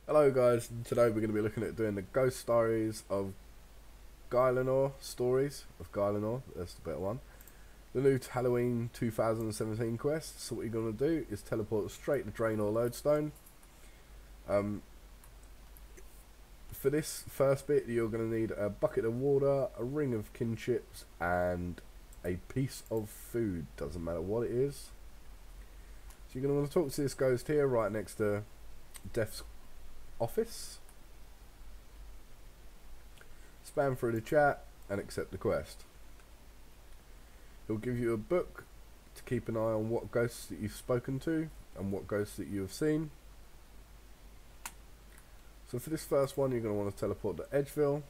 Hello guys, today we're going to be looking at doing the ghost stories of Gielinor, that's the better one. The new Halloween 2017 quest. So what you're going to do is teleport straight to Draenor Lodestone. For this first bit you're going to need a bucket of water, a ring of kinships and a piece of food, doesn't matter what it is. So you're going to want to talk to this ghost here right next to Death's office. Spam through the chat and accept the quest. He'll give you a book to keep an eye on what ghosts that you've spoken to and what ghosts that you have seen. So for this first one you're going to want to teleport to Edgeville.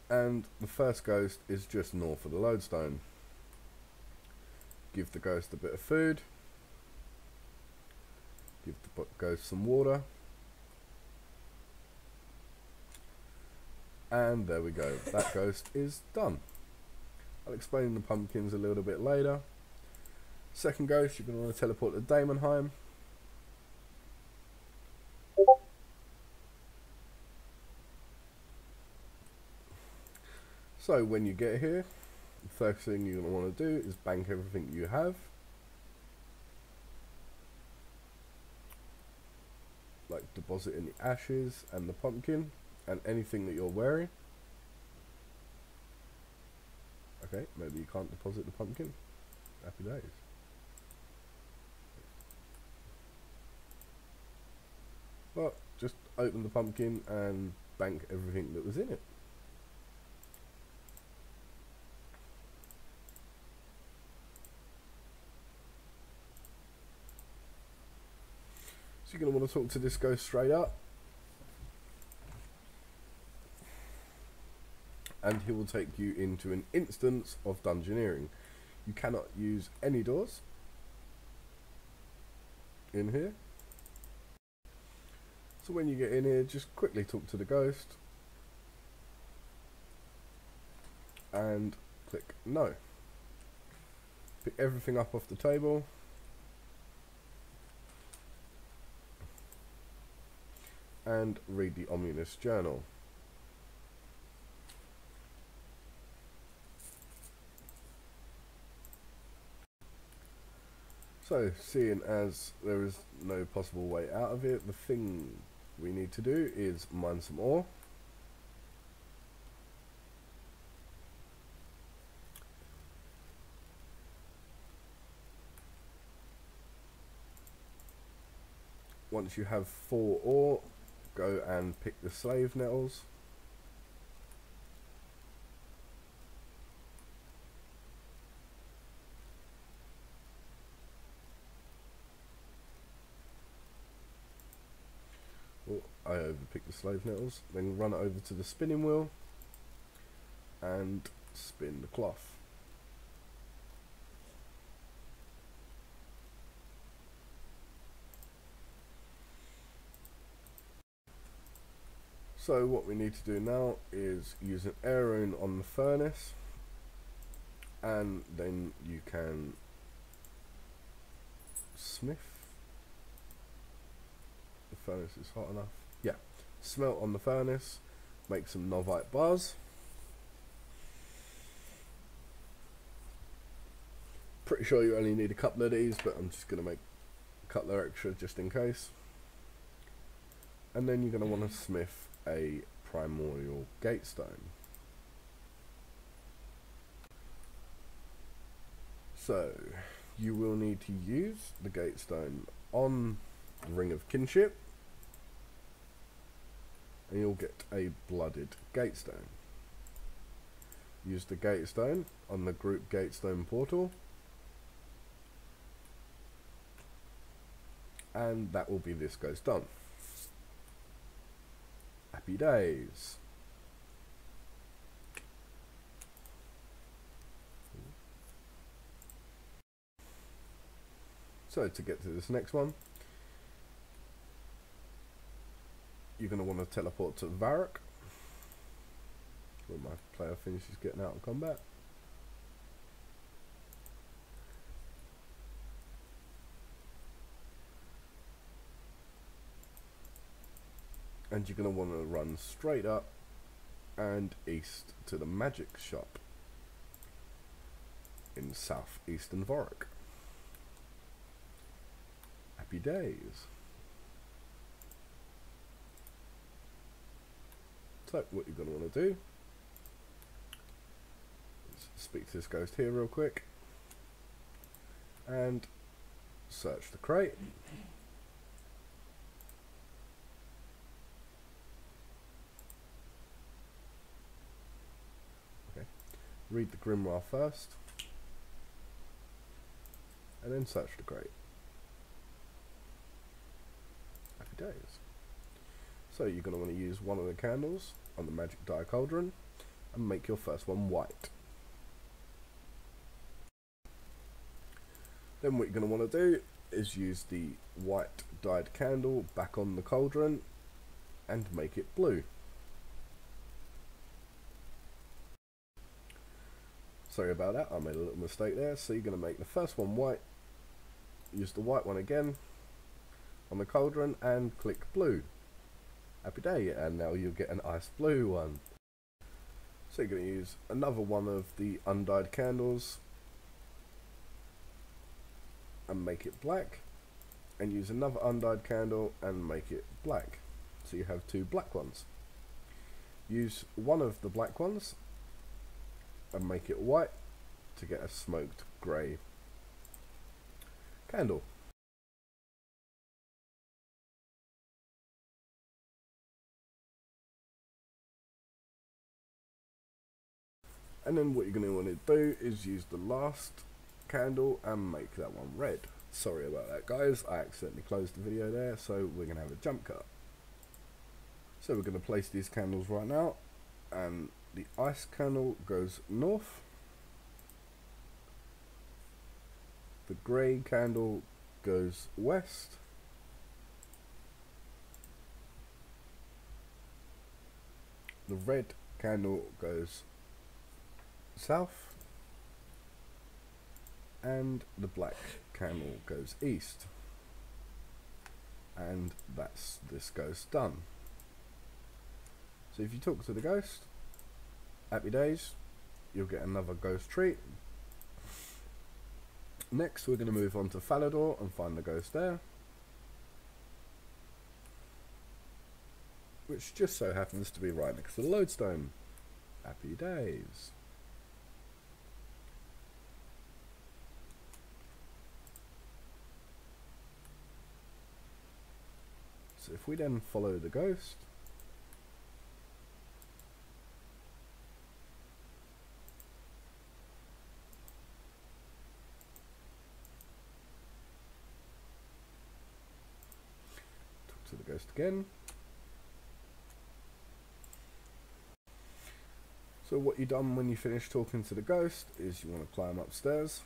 And the first ghost is just north of the lodestone. Give the ghost a bit of food. Give the ghost some water. And there we go. That ghost is done. I'll explain the pumpkins a little bit later. Second ghost, you're going to want to teleport to Damonheim. So when you get here, the first thing you're going to want to do is bank everything you have. Like depositing the ashes and the pumpkin and anything that you're wearing. Okay, maybe you can't deposit the pumpkin. Happy days. Well, just open the pumpkin and bank everything that was in it. So you're going to want to talk to this ghost straight up. And he will take you into an instance of dungeoneering. You cannot use any doors in here. So when you get in here, just quickly talk to the ghost and click no. Pick everything up off the table and read the ominous journal. So, seeing as there is no possible way out of it, the thing we need to do is mine some ore. Once you have 4 ore, go and pick the slave nettles. I overpick the slave nettles, then run it over to the spinning wheel and spin the cloth. So what we need to do now is use an air rune on the furnace, and then you can smith. The furnace is hot enough. Yeah, smelt on the furnace, make some novite bars. Pretty sure you only need a couple of these, but I'm just going to make a couple of extra just in case. And then you're going to want to smith a primordial gatestone. So you will need to use the gatestone on the ring of kinship, and you'll get a blooded gatestone. Use the gatestone on the group gatestone portal, and that will be this ghost done. Happy days. So to get to this next one, you're going to want to teleport to Myreque. when my player finishes getting out of combat. And you're going to want to run straight up and east to the magic shop in southeastern Myreque. Happy days. So what you're going to want to do is speak to this ghost here real quick and search the crate. Okay. Read the grimoire first and then search the crate. Happy days. So you're going to want to use one of the candles on the magic dye cauldron and make your first one white. Then what you're going to want to do is use the white dyed candle back on the cauldron and make it blue. Sorry about that, I made a little mistake there. So you're going to make the first one white, use the white one again on the cauldron and click blue. Happy day, and now you'll get an ice blue one. So you're going to use another one of the undyed candles and make it black, and use another undyed candle and make it black. So you have two black ones. Use one of the black ones and make it white to get a smoked grey candle. And then what you're going to want to do is use the last candle and make that one red. Sorry about that, guys, I accidentally closed the video there, so we're going to have a jump cut. So we're going to place these candles right now, and the ice candle goes north, the grey candle goes west, the red candle goes south, and the black candle goes east. And that's this ghost done. So if you talk to the ghost, happy days, you'll get another ghost treat. Next we're going to move on to Falador and find the ghost there, which just so happens to be right next to the lodestone. Happy days. So if we then follow the ghost, talk to the ghost again. So what you've done when you finish talking to the ghost is you want to climb upstairs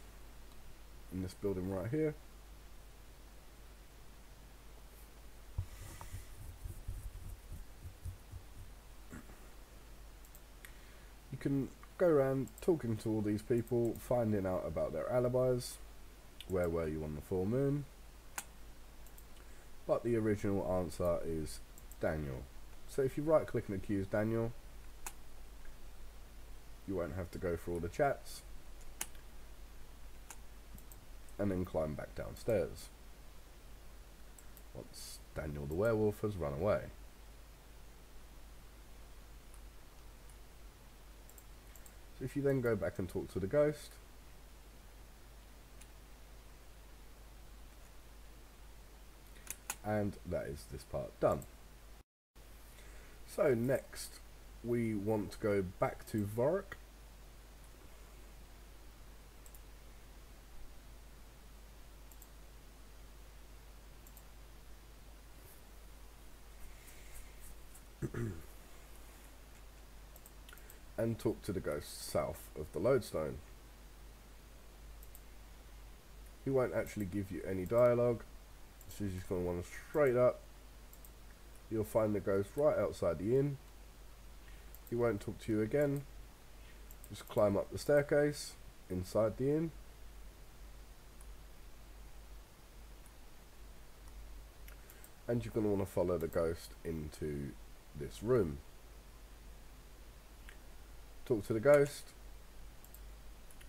in this building right here. You can go around talking to all these people, finding out about their alibis, where were you on the full moon, but the original answer is Daniel. So if you right click and accuse Daniel, you won't have to go through all the chats and then climb back downstairs once Daniel the werewolf has run away. So if you then go back and talk to the ghost, and that is this part done. So next we want to go back to Myreque. And talk to the ghost south of the lodestone. He won't actually give you any dialogue, so you're just going to want to straight up. You'll find the ghost right outside the inn. He won't talk to you again. Just climb up the staircase inside the inn. And you're going to want to follow the ghost into this room. Talk to the ghost.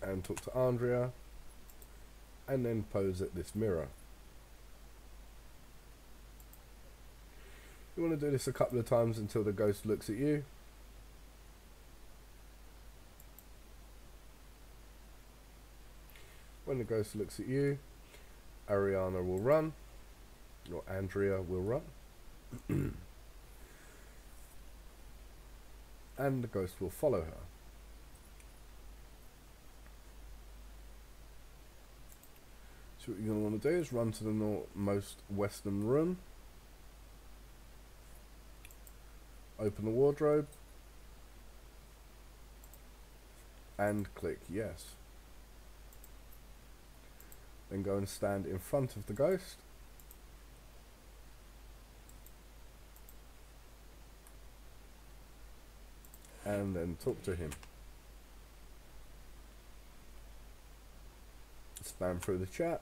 And talk to Andrea. And then pose at this mirror. You want to do this a couple of times until the ghost looks at you. When the ghost looks at you, Ariana will run, or Andrea will run, and the ghost will follow her. So what you're going to want to do is run to the most western room, open the wardrobe, and click yes. Then go and stand in front of the ghost. And then talk to him. Spam through the chat.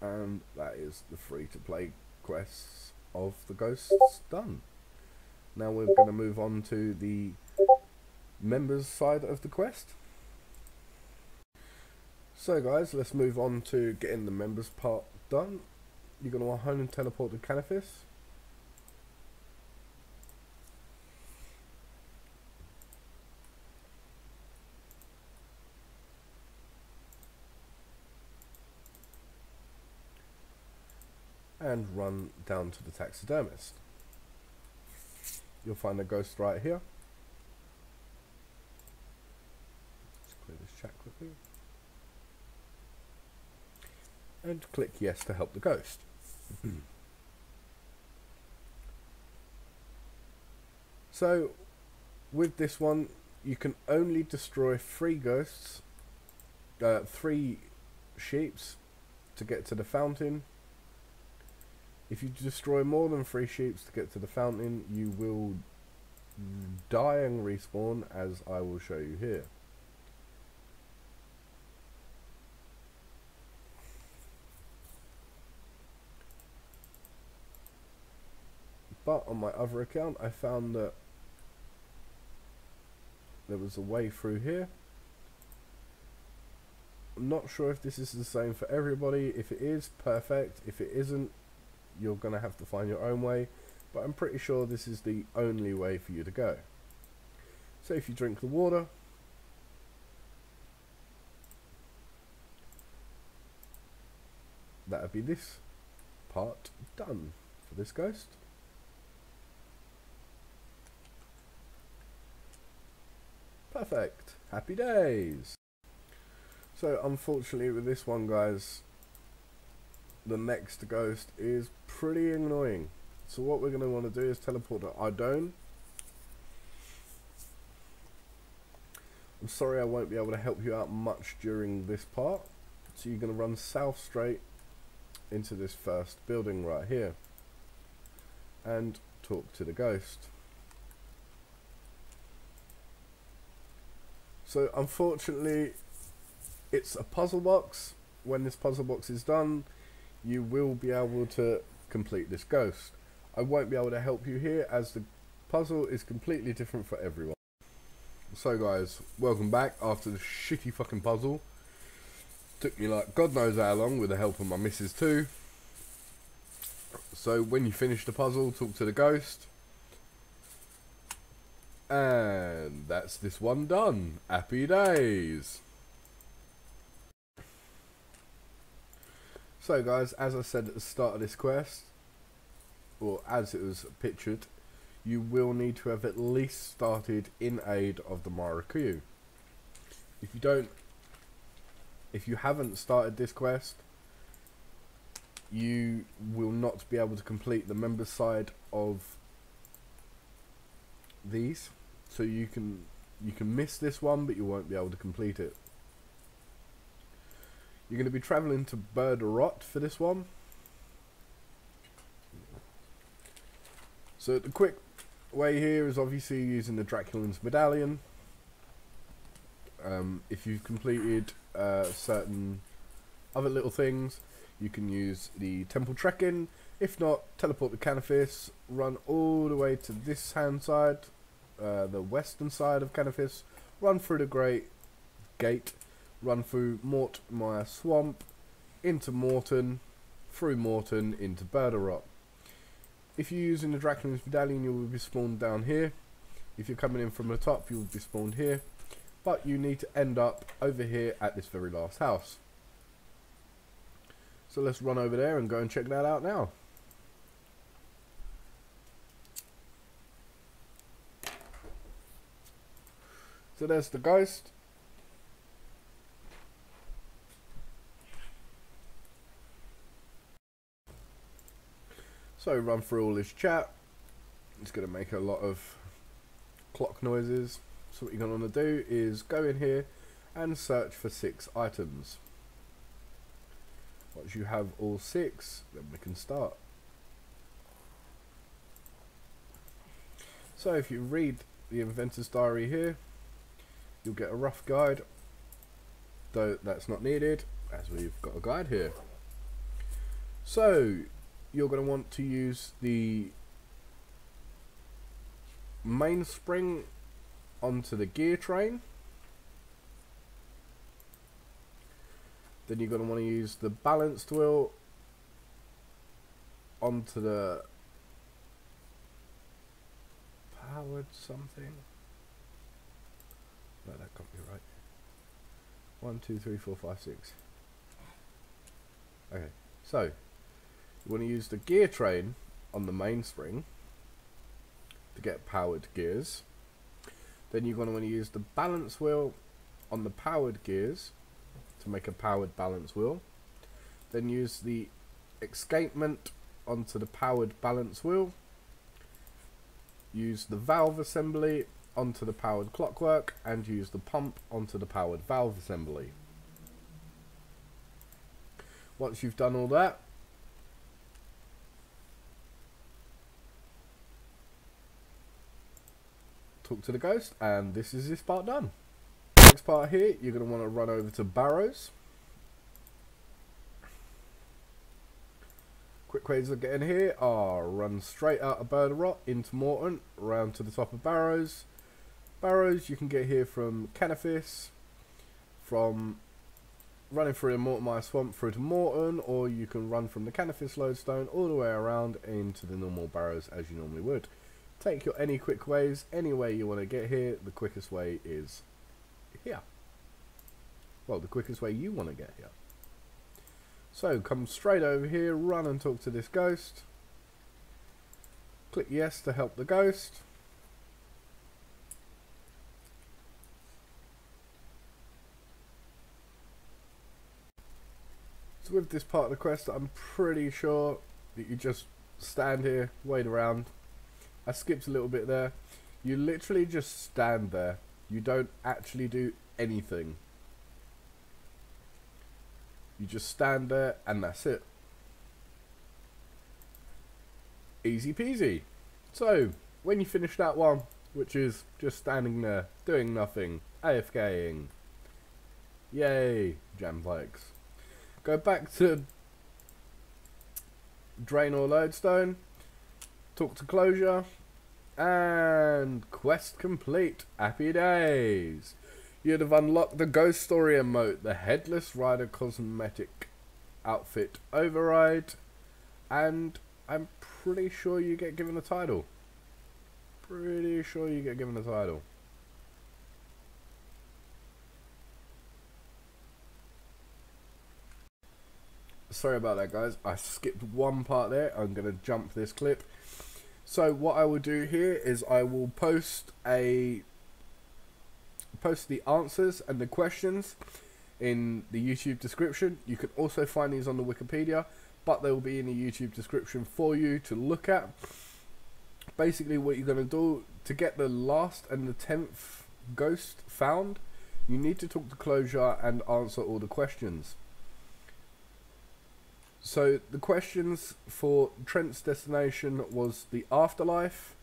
And that is the free to play quests of the ghosts done. Now we're going to move on to the members side of the quest. So guys, let's move on to getting the members part done. You're going to want home and teleport to Canifis. And run down to the taxidermist. You'll find the ghost right here. Let's clear this chat quickly. And click yes to help the ghost. So with this one you can only destroy 3 ghosts, 3 sheeps to get to the fountain. If you destroy more than 3 sheeps to get to the fountain, you will die and respawn, as I will show you here. But on my other account I found that there was a way through here. I'm not sure if this is the same for everybody. If it is, perfect. If it isn't, you're going to have to find your own way. But I'm pretty sure this is the only way for you to go. So if you drink the water, that would be this part done for this ghost. Perfect. Happy days. So unfortunately with this one, guys, the next ghost is pretty annoying. So what we're going to want to do is teleport to Ardone. I'm sorry I won't be able to help you out much during this part. So you're going to run south straight into this first building right here and talk to the ghost. So unfortunately it's a puzzle box. When this puzzle box is done, you will be able to complete this ghost. I won't be able to help you here as the puzzle is completely different for everyone. So guys, welcome back after the shitty fucking puzzle. Took me like God knows how long with the help of my missus too. So when you finish the puzzle, talk to the ghost. And that's this one done. Happy days. So guys, as I said at the start of this quest, or as it was pictured, you will need to have at least started in aid of the Myreque. If you haven't started this quest, you will not be able to complete the members side of these. So you can miss this one, but you won't be able to complete it. You're going to be travelling to Burderot for this one. So the quick way here is obviously using the Draculan's medallion. If you've completed certain other little things, you can use the temple trekking. If not, teleport to Canifis, run all the way to this hand side, the western side of Canifis, run through the Great Gate, run through Mortmire Swamp, into Morton, through Morton, into Burderot. If you're using the Draculan's medallion, you will be spawned down here. If you're coming in from the top, you will be spawned here. But you need to end up over here at this very last house. So let's run over there and go and check that out now. So there's the ghost. So run through all this chat. It's going to make a lot of clock noises. So what you're going to want to do is go in here and search for 6 items. Once you have all 6, then we can start. So if you read the inventor's diary here, you'll get a rough guide, though that's not needed as we've got a guide here. So you're going to want to use the mainspring onto the gear train. Then you're going to want to use the balanced wheel onto the powered something. No, that can't be right. 1, 2, 3, 4, 5, 6. Okay, so you want to use the gear train on the mainspring to get powered gears. Then you're going to want to use the balance wheel on the powered gears to make a powered balance wheel. Then use the escapement onto the powered balance wheel. Use the valve assembly onto the powered clockwork, and use the pump onto the powered valve assembly. Once you've done all that, talk to the ghost, and this is this part done. Next part here, you're going to want to run over to Barrows. Quick ways of getting here are run straight out of Burderot into Morton, round to the top of Barrows. Barrows you can get here from Canifis, from running through the Mortmire Swamp through to Morton, or you can run from the Canifis Lodestone all the way around into the normal Barrows as you normally would. Take your any quick ways, any way you want to get here. The quickest way is here. Well, the quickest way you want to get here. So come straight over here, run and talk to this ghost. Click yes to help the ghost. So with this part of the quest, I'm pretty sure that you just stand here, wait around. I skipped a little bit there. You literally just stand there. You don't actually do anything. You just stand there and that's it. Easy peasy. So, when you finish that one, which is just standing there, doing nothing, AFKing. Yay, jam likes. Go back to Gielinor Lodestone, talk to Closure, and quest complete. Happy days. You'd have unlocked the Ghost Story emote, the Headless Rider cosmetic outfit override, and I'm pretty sure you get given a title. Pretty sure you get given a title. Sorry about that, guys. I skipped one part there. I'm going to jump this clip. So what I will do here is I will post the answers and the questions in the YouTube description. You can also find these on the Wikipedia, but they will be in the YouTube description for you to look at. Basically what you're going to do to get the last and the 10th ghost found, you need to talk to Closure and answer all the questions. So the questions for Trent's destination was the Afterlife.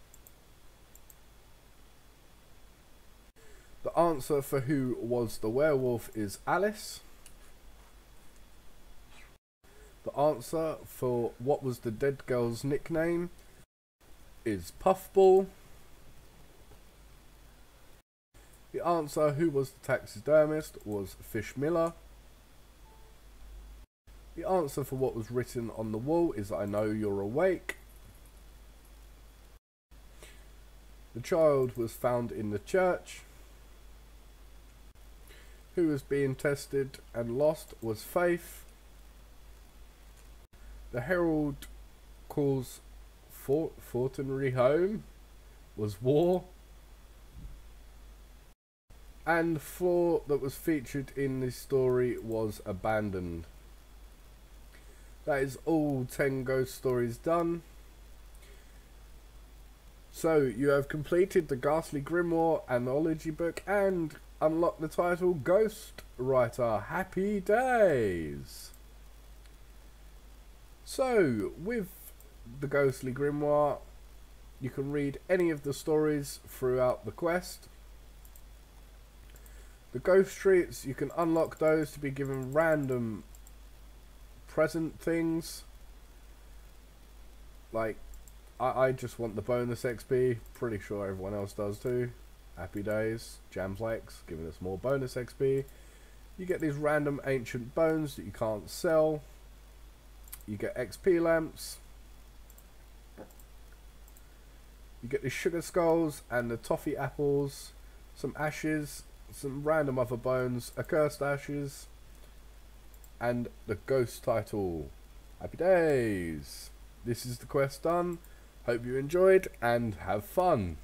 The answer for who was the werewolf is Alice. The answer for what was the dead girl's nickname is Puffball. The answer who was the taxidermist was Fish Miller. The answer for what was written on the wall is I know you're awake. The child was found in the church. Who was being tested and lost was Faith. The herald calls Forinthry home was War. And the floor that was featured in this story was abandoned. That is all 10 ghost stories done. So you have completed the Ghastly Grimoire Anthology book and unlocked the title Ghost Writer. Happy days! So with the Ghastly Grimoire you can read any of the stories throughout the quest. The ghost streets, you can unlock those to be given random present things. Like, I just want the bonus XP. Pretty sure everyone else does too. Happy days. Jamplex, giving us more bonus XP. You get these random ancient bones that you can't sell. You get XP lamps. You get the sugar skulls and the toffee apples. Some ashes. Some random other bones. Accursed ashes. And the ghost title. Happy days. This is the quest done. Hope you enjoyed and have fun.